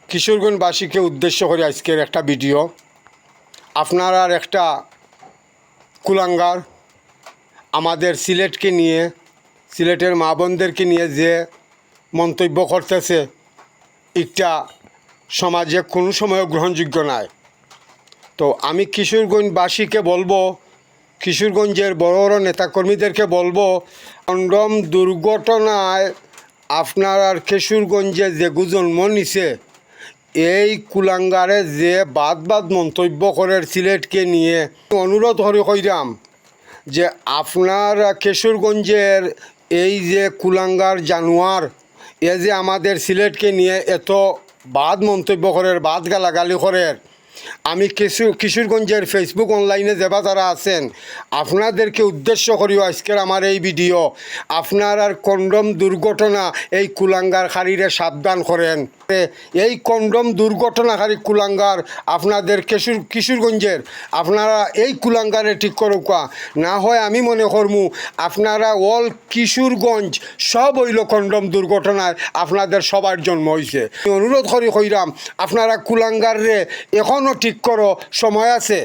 কিশোরগঞ্জবাসীকে উদ্দেশ্য করে আজকের একটা ভিডিও। আপনার একটা কুলাঙ্গার আমাদের সিলেটকে নিয়ে, সিলেটের মা বোনদেরকে নিয়ে যে মন্তব্য করতেছে, এটা সমাজে কোনো সময়ও গ্রহণযোগ্য নয়। তো আমি কিশোরগঞ্জবাসীকে বলবো, কিশোরগঞ্জের বড় বড় নেতাকর্মীদেরকে বলবো, কন্ডম দুর্ঘটনায় আপনার কিশোরগঞ্জে যে জন্ম নিছে, এই কুলাঙ্গারে যে বাদ মন্তব্য করে সিলেটকে নিয়ে, অনুরোধ কইরাম যে আপনার কিশোরগঞ্জের এই যে কুলাঙ্গার জানোয়ার, এ যে আমাদের সিলেটকে নিয়ে এত বাদ মন্তব্য করে, বাদ গালাগালি করে, আমি কিশোরগঞ্জের ফেসবুক অনলাইনে যেবা তারা আছেন, আপনাদেরকে উদ্দেশ্য করিও আজকের আমার এই ভিডিও। আপনার আর কন্ডম দুর্ঘটনা এই কুলাঙ্গার খারিরে সাবধান করেন। এই কন্ডম দুর্ঘটনাকারী কুলাঙ্গার আপনাদের কিশোরগঞ্জের, আপনারা এই কুলাঙ্গারে ঠিক করুকা, না হয় আমি মনে করমু আপনারা অল কিশোরগঞ্জ সব হইল কন্ডম দুর্ঘটনায় আপনাদের সবার জন্ম হয়েছে। অনুরোধ করি কইরাম, আপনারা কুলাঙ্গার রে এখনও ঠিক করো, সময় আছে।